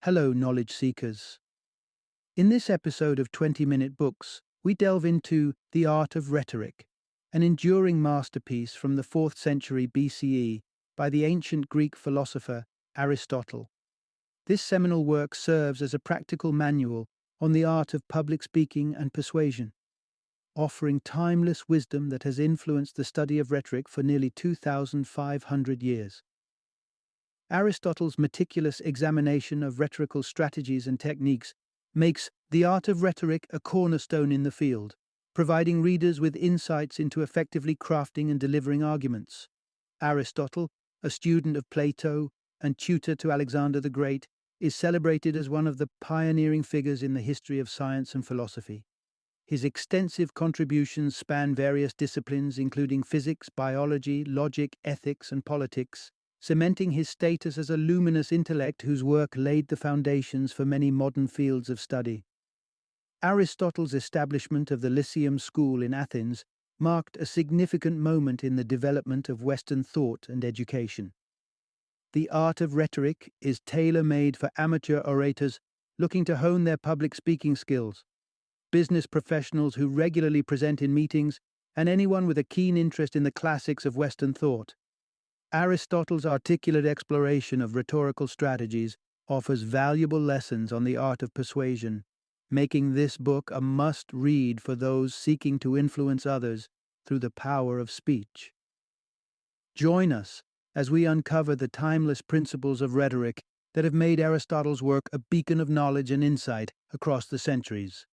Hello, knowledge seekers. In this episode of 20-Minute Books, we delve into The Art of Rhetoric, an enduring masterpiece from the 4th century BCE by the ancient Greek philosopher Aristotle. This seminal work serves as a practical manual on the art of public speaking and persuasion, offering timeless wisdom that has influenced the study of rhetoric for nearly 2,500 years. Aristotle's meticulous examination of rhetorical strategies and techniques makes The Art of Rhetoric a cornerstone in the field, providing readers with insights into effectively crafting and delivering arguments. Aristotle, a student of Plato and tutor to Alexander the Great, is celebrated as one of the pioneering figures in the history of science and philosophy. His extensive contributions span various disciplines including physics, biology, logic, ethics, and politics, cementing his status as a luminous intellect whose work laid the foundations for many modern fields of study. Aristotle's establishment of the Lyceum School in Athens marked a significant moment in the development of Western thought and education. The art of rhetoric is tailor-made for amateur orators looking to hone their public speaking skills, business professionals who regularly present in meetings, and anyone with a keen interest in the classics of Western thought. Aristotle's articulate exploration of rhetorical strategies offers valuable lessons on the art of persuasion, making this book a must-read for those seeking to influence others through the power of speech. Join us as we uncover the timeless principles of rhetoric that have made Aristotle's work a beacon of knowledge and insight across the centuries.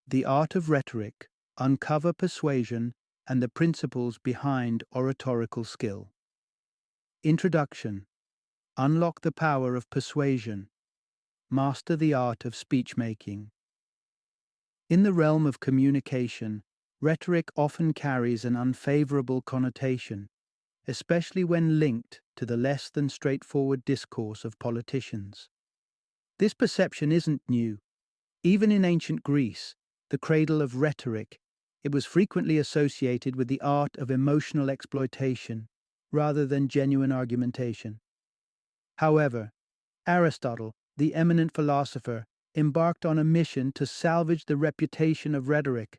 The Art of Rhetoric, Uncover Persuasion and the Principles Behind Oratorical Skill. Introduction. Unlock the power of persuasion. Master the art of speech-making. In the realm of communication, rhetoric often carries an unfavorable connotation, especially when linked to the less than straightforward discourse of politicians. This perception isn't new. Even in ancient Greece, the cradle of rhetoric, it was frequently associated with the art of emotional exploitation rather than genuine argumentation. However, Aristotle, the eminent philosopher, embarked on a mission to salvage the reputation of rhetoric,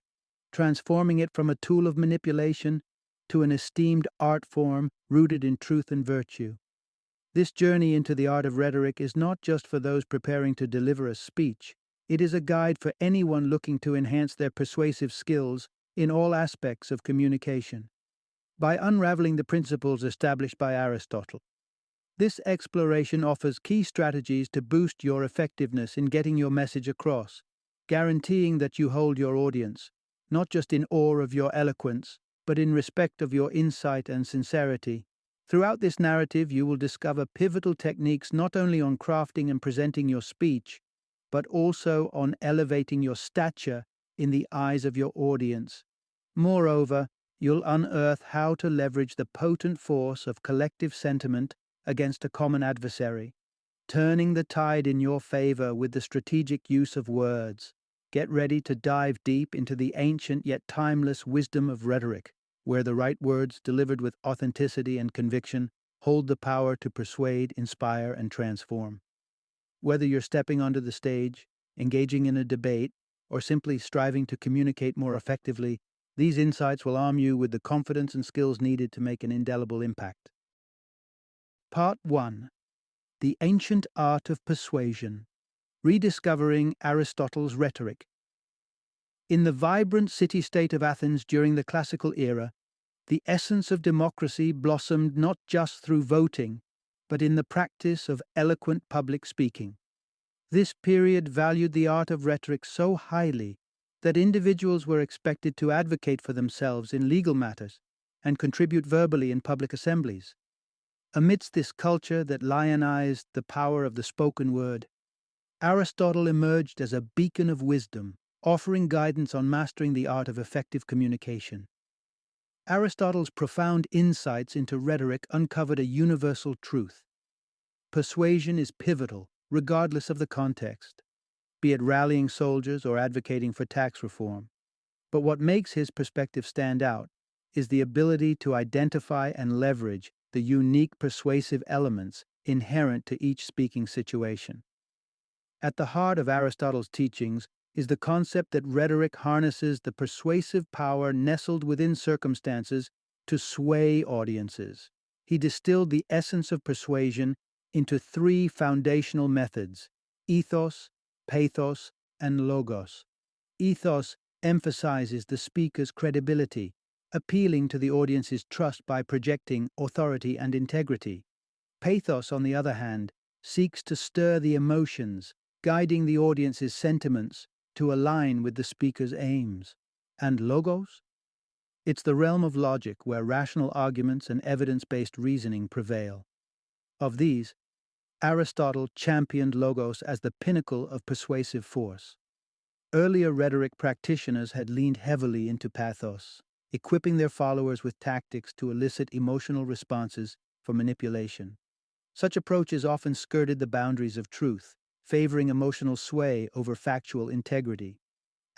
transforming it from a tool of manipulation to an esteemed art form rooted in truth and virtue. This journey into the art of rhetoric is not just for those preparing to deliver a speech. It is a guide for anyone looking to enhance their persuasive skills in all aspects of communication. By unraveling the principles established by Aristotle, this exploration offers key strategies to boost your effectiveness in getting your message across, guaranteeing that you hold your audience, not just in awe of your eloquence, but in respect of your insight and sincerity. Throughout this narrative, you will discover pivotal techniques not only on crafting and presenting your speech, but also on elevating your stature in the eyes of your audience. Moreover, you'll unearth how to leverage the potent force of collective sentiment against a common adversary, turning the tide in your favor with the strategic use of words. Get ready to dive deep into the ancient yet timeless wisdom of rhetoric, where the right words delivered with authenticity and conviction hold the power to persuade, inspire, and transform. Whether you're stepping onto the stage, engaging in a debate, or simply striving to communicate more effectively, these insights will arm you with the confidence and skills needed to make an indelible impact. Part 1. The Ancient Art of Persuasion. Rediscovering Aristotle's Rhetoric. In the vibrant city-state of Athens during the classical era, the essence of democracy blossomed not just through voting, but in the practice of eloquent public speaking. This period valued the art of rhetoric so highly that individuals were expected to advocate for themselves in legal matters and contribute verbally in public assemblies. Amidst this culture that lionized the power of the spoken word, Aristotle emerged as a beacon of wisdom, offering guidance on mastering the art of effective communication. Aristotle's profound insights into rhetoric uncovered a universal truth. Persuasion is pivotal, regardless of the context, be it rallying soldiers or advocating for tax reform. But what makes his perspective stand out is the ability to identify and leverage the unique persuasive elements inherent to each speaking situation. At the heart of Aristotle's teachings is the concept that rhetoric harnesses the persuasive power nestled within circumstances to sway audiences. He distilled the essence of persuasion into three foundational methods: ethos, pathos, and logos. Ethos emphasizes the speaker's credibility, appealing to the audience's trust by projecting authority and integrity. Pathos, on the other hand, seeks to stir the emotions, guiding the audience's sentiments to align with the speaker's aims. And logos? It's the realm of logic where rational arguments and evidence-based reasoning prevail. Of these, Aristotle championed logos as the pinnacle of persuasive force. Earlier rhetoric practitioners had leaned heavily into pathos, equipping their followers with tactics to elicit emotional responses for manipulation. Such approaches often skirted the boundaries of truth, favoring emotional sway over factual integrity.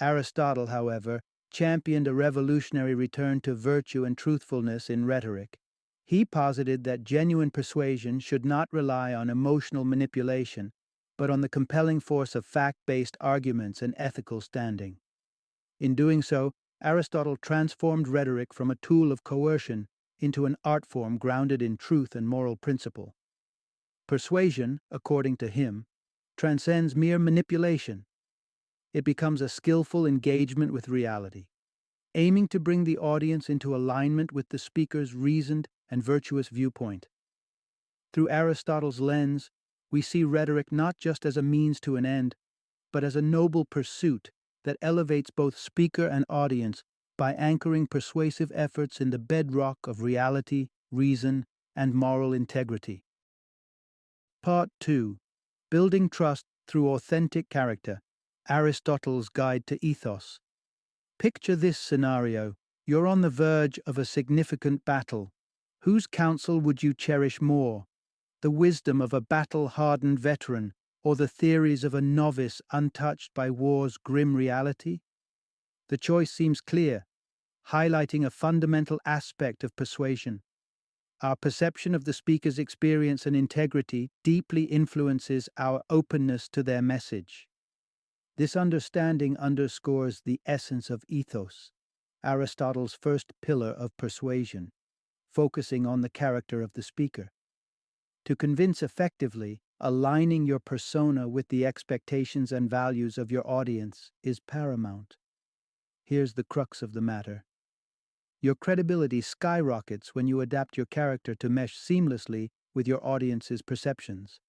Aristotle, however, championed a revolutionary return to virtue and truthfulness in rhetoric. He posited that genuine persuasion should not rely on emotional manipulation, but on the compelling force of fact-based arguments and ethical standing. In doing so, Aristotle transformed rhetoric from a tool of coercion into an art form grounded in truth and moral principle. Persuasion, according to him, transcends mere manipulation. It becomes a skillful engagement with reality, aiming to bring the audience into alignment with the speaker's reasoned and virtuous viewpoint. Through Aristotle's lens, we see rhetoric not just as a means to an end, but as a noble pursuit that elevates both speaker and audience by anchoring persuasive efforts in the bedrock of reality, reason, and moral integrity. Part 2. Building Trust Through Authentic Character. Aristotle's Guide to Ethos. Picture this scenario. You're on the verge of a significant battle. Whose counsel would you cherish more? The wisdom of a battle-hardened veteran, or the theories of a novice untouched by war's grim reality? The choice seems clear, highlighting a fundamental aspect of persuasion. Our perception of the speaker's experience and integrity deeply influences our openness to their message. This understanding underscores the essence of ethos, Aristotle's first pillar of persuasion, focusing on the character of the speaker. To convince effectively, aligning your persona with the expectations and values of your audience is paramount. Here's the crux of the matter. Your credibility skyrockets when you adapt your character to mesh seamlessly with your audience's perceptions.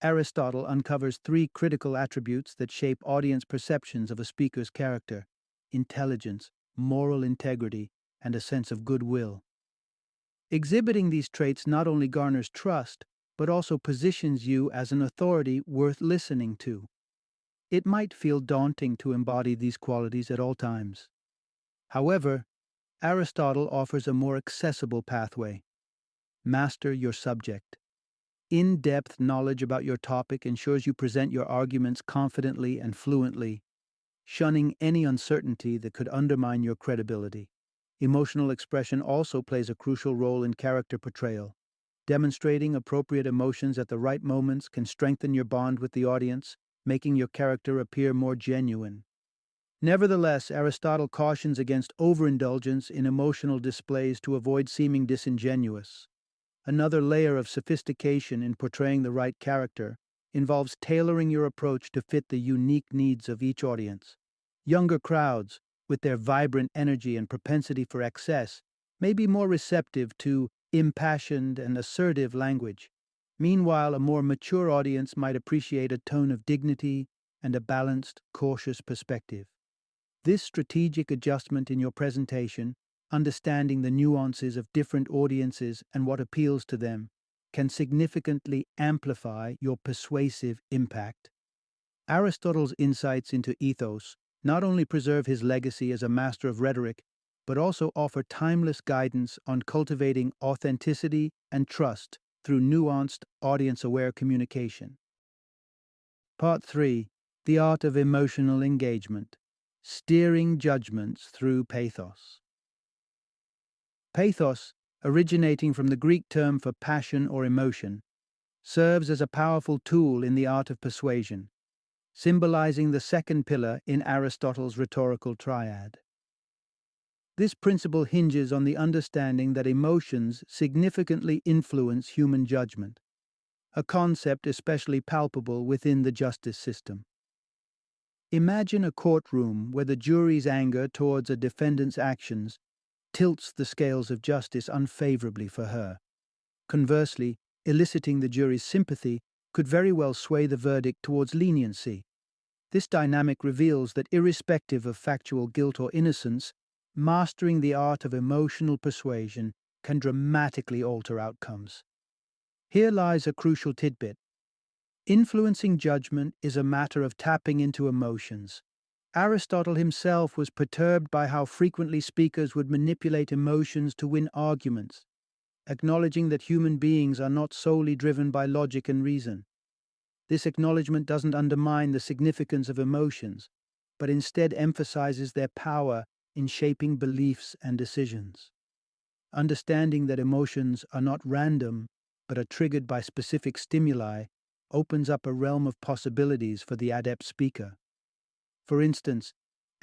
Aristotle uncovers three critical attributes that shape audience perceptions of a speaker's character: intelligence, moral integrity, and a sense of goodwill. Exhibiting these traits not only garners trust, but also positions you as an authority worth listening to. It might feel daunting to embody these qualities at all times. However, Aristotle offers a more accessible pathway. Master your subject. In-depth knowledge about your topic ensures you present your arguments confidently and fluently, shunning any uncertainty that could undermine your credibility. Emotional expression also plays a crucial role in character portrayal. Demonstrating appropriate emotions at the right moments can strengthen your bond with the audience, making your character appear more genuine. Nevertheless, Aristotle cautions against overindulgence in emotional displays to avoid seeming disingenuous. Another layer of sophistication in portraying the right character involves tailoring your approach to fit the unique needs of each audience. Younger crowds, with their vibrant energy and propensity for excess, may be more receptive to impassioned and assertive language. Meanwhile, a more mature audience might appreciate a tone of dignity and a balanced, cautious perspective. This strategic adjustment in your presentation, understanding the nuances of different audiences and what appeals to them, can significantly amplify your persuasive impact. Aristotle's insights into ethos not only preserve his legacy as a master of rhetoric, but also offer timeless guidance on cultivating authenticity and trust through nuanced, audience-aware communication. Part 3. The Art of Emotional Engagement. steering judgments through pathos. Pathos, originating from the Greek term for passion or emotion, serves as a powerful tool in the art of persuasion, symbolizing the second pillar in Aristotle's rhetorical triad. This principle hinges on the understanding that emotions significantly influence human judgment, a concept especially palpable within the justice system. Imagine a courtroom where the jury's anger towards a defendant's actions tilts the scales of justice unfavorably for her. Conversely, eliciting the jury's sympathy could very well sway the verdict towards leniency. This dynamic reveals that irrespective of factual guilt or innocence, mastering the art of emotional persuasion can dramatically alter outcomes. Here lies a crucial tidbit. Influencing judgment is a matter of tapping into emotions. Aristotle himself was perturbed by how frequently speakers would manipulate emotions to win arguments, acknowledging that human beings are not solely driven by logic and reason. This acknowledgement doesn't undermine the significance of emotions, but instead emphasizes their power in shaping beliefs and decisions. Understanding that emotions are not random, but are triggered by specific stimuli, opens up a realm of possibilities for the adept speaker. For instance,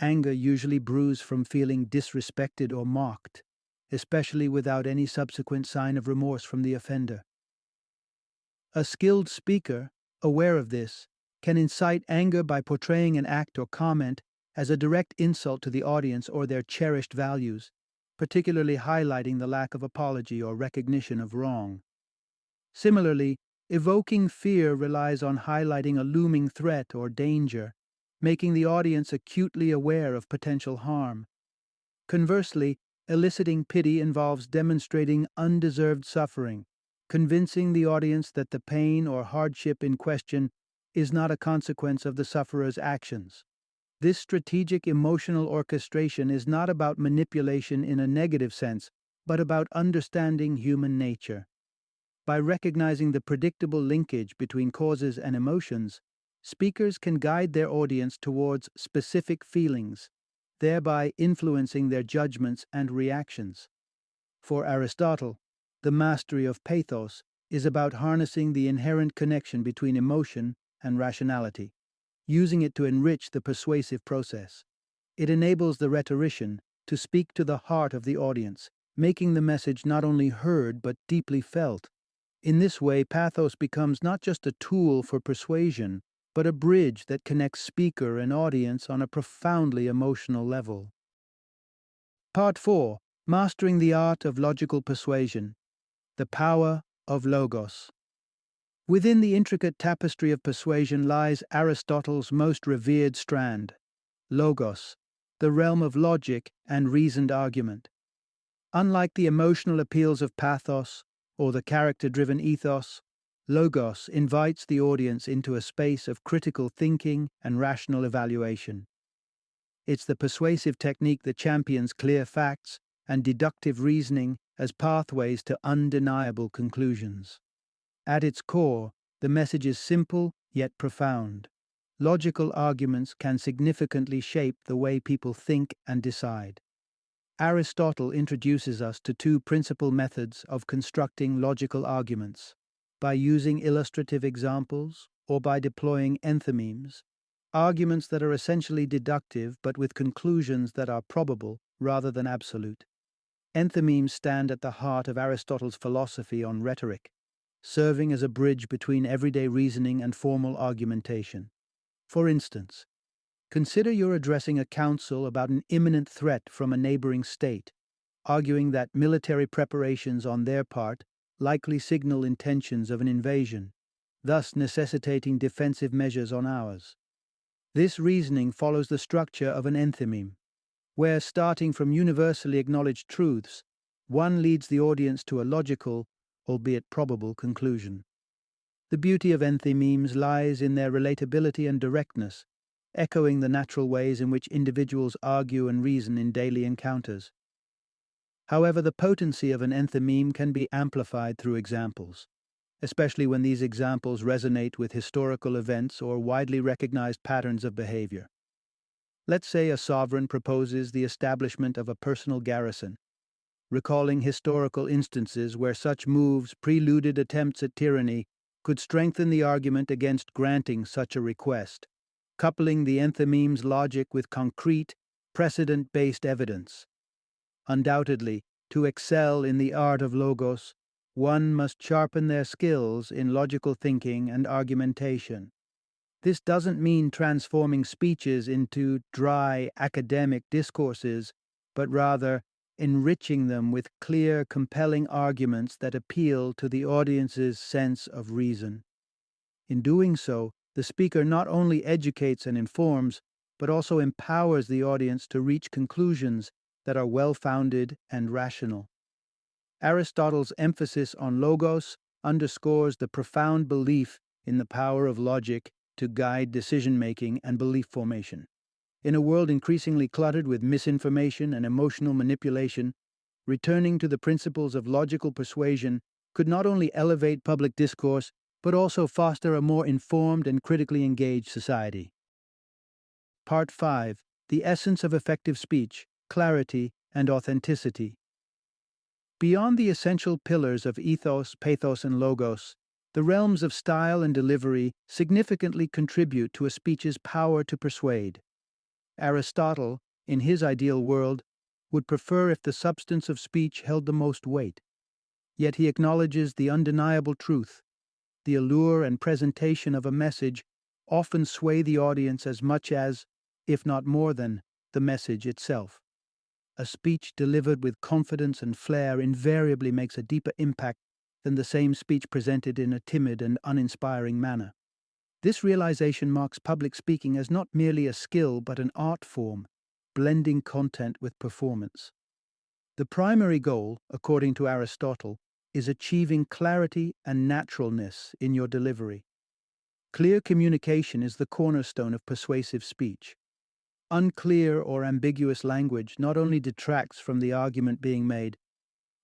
anger usually brews from feeling disrespected or mocked, especially without any subsequent sign of remorse from the offender. A skilled speaker, aware of this, can incite anger by portraying an act or comment as a direct insult to the audience or their cherished values, particularly highlighting the lack of apology or recognition of wrong. Similarly, evoking fear relies on highlighting a looming threat or danger, making the audience acutely aware of potential harm. Conversely, eliciting pity involves demonstrating undeserved suffering, convincing the audience that the pain or hardship in question is not a consequence of the sufferer's actions. This strategic emotional orchestration is not about manipulation in a negative sense, but about understanding human nature. By recognizing the predictable linkage between causes and emotions, speakers can guide their audience towards specific feelings, thereby influencing their judgments and reactions. For Aristotle, the mastery of pathos is about harnessing the inherent connection between emotion and rationality, using it to enrich the persuasive process. It enables the rhetorician to speak to the heart of the audience, making the message not only heard but deeply felt. In this way, pathos becomes not just a tool for persuasion, but a bridge that connects speaker and audience on a profoundly emotional level. Part 4. Mastering the Art of Logical Persuasion. The Power of Logos. Within the intricate tapestry of persuasion lies Aristotle's most revered strand, Logos, the realm of logic and reasoned argument. Unlike the emotional appeals of pathos or the character-driven ethos, Logos invites the audience into a space of critical thinking and rational evaluation. It's the persuasive technique that champions clear facts and deductive reasoning as pathways to undeniable conclusions. At its core, the message is simple yet profound. Logical arguments can significantly shape the way people think and decide. Aristotle introduces us to two principal methods of constructing logical arguments: by using illustrative examples or by deploying enthymemes, arguments that are essentially deductive but with conclusions that are probable rather than absolute. Enthymemes stand at the heart of Aristotle's philosophy on rhetoric, serving as a bridge between everyday reasoning and formal argumentation. For instance, consider you're addressing a council about an imminent threat from a neighboring state, arguing that military preparations on their part likely signal intentions of an invasion, thus necessitating defensive measures on ours. This reasoning follows the structure of an enthymeme, where, starting from universally acknowledged truths, one leads the audience to a logical, albeit probable, conclusion. The beauty of enthymemes lies in their relatability and directness, echoing the natural ways in which individuals argue and reason in daily encounters. However, the potency of an enthymeme can be amplified through examples, especially when these examples resonate with historical events or widely recognized patterns of behavior. Let's say a sovereign proposes the establishment of a personal garrison, recalling historical instances where such moves preluded attempts at tyranny could strengthen the argument against granting such a request, coupling the enthymeme's logic with concrete, precedent-based evidence. Undoubtedly, to excel in the art of logos, one must sharpen their skills in logical thinking and argumentation. This doesn't mean transforming speeches into dry academic discourses, but rather enriching them with clear, compelling arguments that appeal to the audience's sense of reason. In doing so, the speaker not only educates and informs, but also empowers the audience to reach conclusions that are well-founded and rational. Aristotle's emphasis on logos underscores the profound belief in the power of logic to guide decision-making and belief formation. In a world increasingly cluttered with misinformation and emotional manipulation, returning to the principles of logical persuasion could not only elevate public discourse, but also foster a more informed and critically engaged society. Part 5. The essence of effective speech, clarity, and authenticity. Beyond the essential pillars of ethos, pathos, and logos, the realms of style and delivery significantly contribute to a speech's power to persuade. Aristotle, in his ideal world, would prefer if the substance of speech held the most weight. Yet he acknowledges the undeniable truth. The allure and presentation of a message often sway the audience as much as, if not more than, the message itself. A speech delivered with confidence and flair invariably makes a deeper impact than the same speech presented in a timid and uninspiring manner. This realization marks public speaking as not merely a skill but an art form, blending content with performance. The primary goal, according to Aristotle, is achieving clarity and naturalness in your delivery. Clear communication is the cornerstone of persuasive speech. Unclear or ambiguous language not only detracts from the argument being made,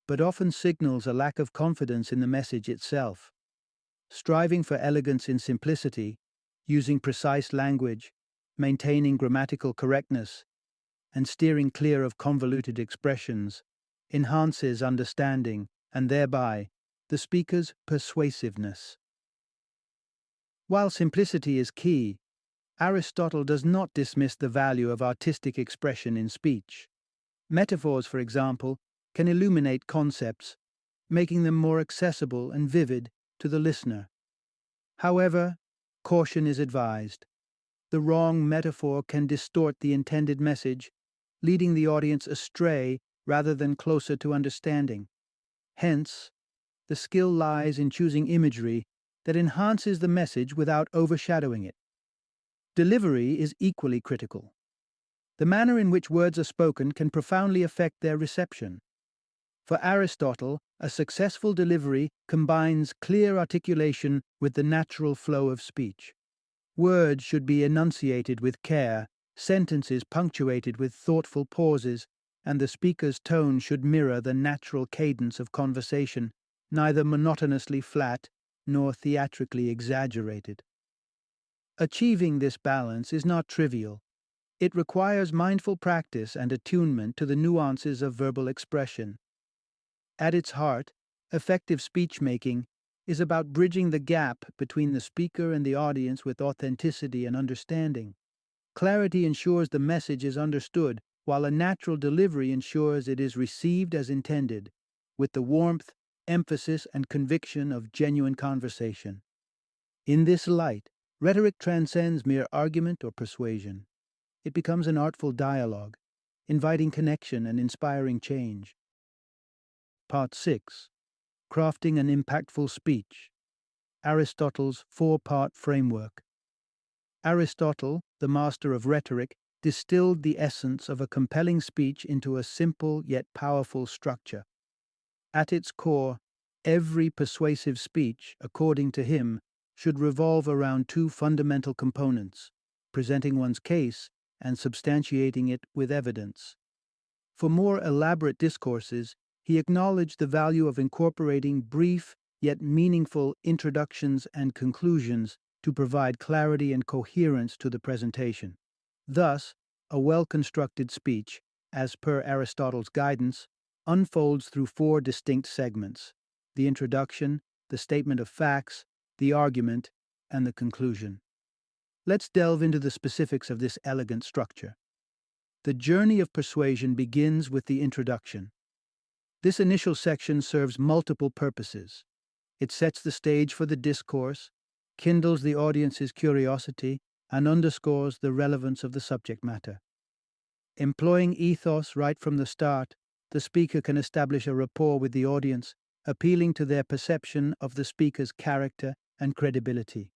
but often signals a lack of confidence in the message itself. Striving for elegance in simplicity, using precise language, maintaining grammatical correctness, and steering clear of convoluted expressions enhances understanding and thereby the speaker's persuasiveness. While simplicity is key, Aristotle does not dismiss the value of artistic expression in speech. Metaphors, for example, can illuminate concepts, making them more accessible and vivid to the listener. However, caution is advised. The wrong metaphor can distort the intended message, leading the audience astray rather than closer to understanding. Hence, the skill lies in choosing imagery that enhances the message without overshadowing it. Delivery is equally critical. The manner in which words are spoken can profoundly affect their reception. For Aristotle, a successful delivery combines clear articulation with the natural flow of speech. Words should be enunciated with care, sentences punctuated with thoughtful pauses, and the speaker's tone should mirror the natural cadence of conversation, neither monotonously flat nor theatrically exaggerated. Achieving this balance is not trivial. It requires mindful practice and attunement to the nuances of verbal expression. At its heart, effective speech-making is about bridging the gap between the speaker and the audience with authenticity and understanding. Clarity ensures the message is understood, while a natural delivery ensures it is received as intended, with the warmth, emphasis, and conviction of genuine conversation. In this light, rhetoric transcends mere argument or persuasion. It becomes an artful dialogue, inviting connection and inspiring change. Part 6. Crafting an impactful speech. Aristotle's four-part framework. Aristotle, the master of rhetoric, distilled the essence of a compelling speech into a simple yet powerful structure. At its core, every persuasive speech, according to him, should revolve around two fundamental components: presenting one's case and substantiating it with evidence. For more elaborate discourses, he acknowledged the value of incorporating brief yet meaningful introductions and conclusions to provide clarity and coherence to the presentation. Thus, A well-constructed speech, as per Aristotle's guidance, unfolds through four distinct segments: the introduction, the statement of facts, the argument, and the conclusion. Let's delve into the specifics of this elegant structure. The journey of persuasion begins with the introduction. This initial section serves multiple purposes. It sets the stage for the discourse, kindles the audience's curiosity, and underscores the relevance of the subject matter. Employing ethos right from the start, the speaker can establish a rapport with the audience, appealing to their perception of the speaker's character and credibility.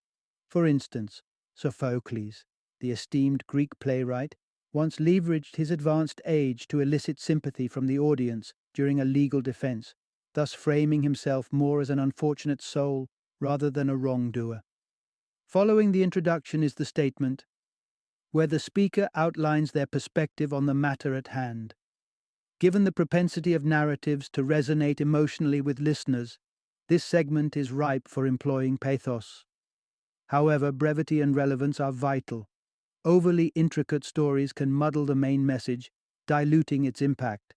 For instance, Sophocles, the esteemed Greek playwright, once leveraged his advanced age to elicit sympathy from the audience during a legal defense, thus framing himself more as an unfortunate soul rather than a wrongdoer. Following the introduction is the statement, where the speaker outlines their perspective on the matter at hand. Given the propensity of narratives to resonate emotionally with listeners, this segment is ripe for employing pathos. However, brevity and relevance are vital. Overly intricate stories can muddle the main message, diluting its impact.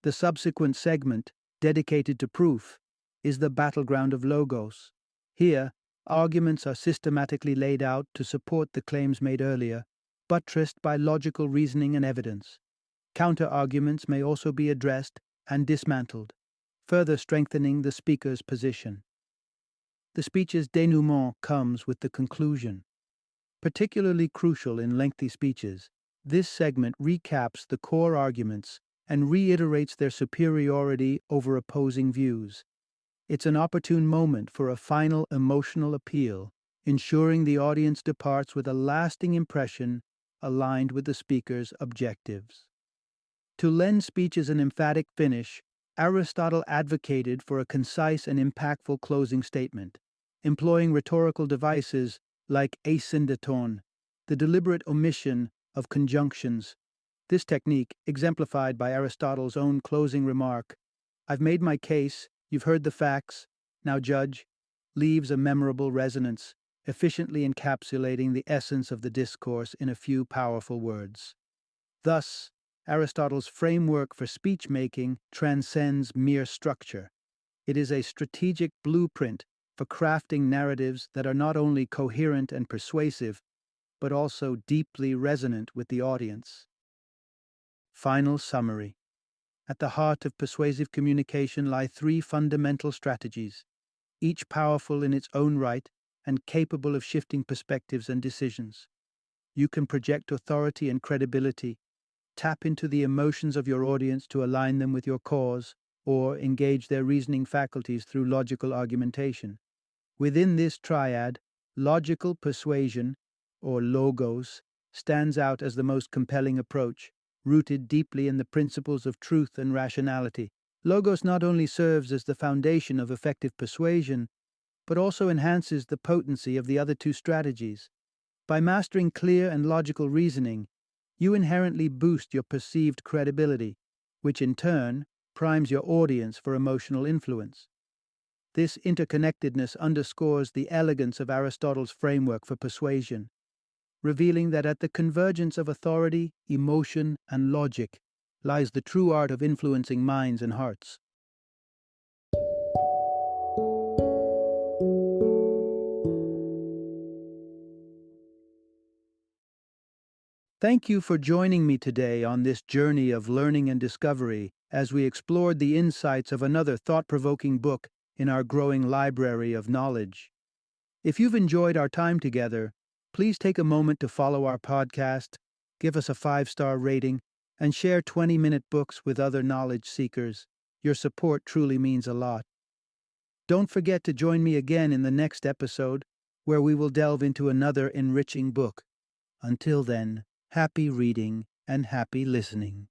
The subsequent segment, dedicated to proof, is the battleground of logos. Here, arguments are systematically laid out to support the claims made earlier, buttressed by logical reasoning and evidence. Counter-arguments may also be addressed and dismantled, further strengthening the speaker's position. The speech's denouement comes with the conclusion. Particularly crucial in lengthy speeches, this segment recaps the core arguments and reiterates their superiority over opposing views. It's an opportune moment for a final emotional appeal, ensuring the audience departs with a lasting impression aligned with the speaker's objectives. To lend speeches an emphatic finish, Aristotle advocated for a concise and impactful closing statement, employing rhetorical devices like asyndeton, the deliberate omission of conjunctions. This technique, exemplified by Aristotle's own closing remark, "I've made my case, you've heard the facts, now judge," leaves a memorable resonance, efficiently encapsulating the essence of the discourse in a few powerful words. Thus, Aristotle's framework for speech-making transcends mere structure. It is a strategic blueprint for crafting narratives that are not only coherent and persuasive, but also deeply resonant with the audience. Final summary. At the heart of persuasive communication lie three fundamental strategies, each powerful in its own right and capable of shifting perspectives and decisions. You can project authority and credibility, tap into the emotions of your audience to align them with your cause, or engage their reasoning faculties through logical argumentation. Within this triad, logical persuasion, or logos, stands out as the most compelling approach, rooted deeply in the principles of truth and rationality. Logos not only serves as the foundation of effective persuasion, but also enhances the potency of the other two strategies. By mastering clear and logical reasoning, you inherently boost your perceived credibility, which in turn primes your audience for emotional influence. This interconnectedness underscores the elegance of Aristotle's framework for persuasion, revealing that at the convergence of authority, emotion, and logic lies the true art of influencing minds and hearts. Thank you for joining me today on this journey of learning and discovery as we explored the insights of another thought-provoking book in our growing library of knowledge. If you've enjoyed our time together, please take a moment to follow our podcast, give us a 5-star rating, and share 20-minute books with other knowledge seekers. Your support truly means a lot. Don't forget to join me again in the next episode, where we will delve into another enriching book. Until then, happy reading and happy listening.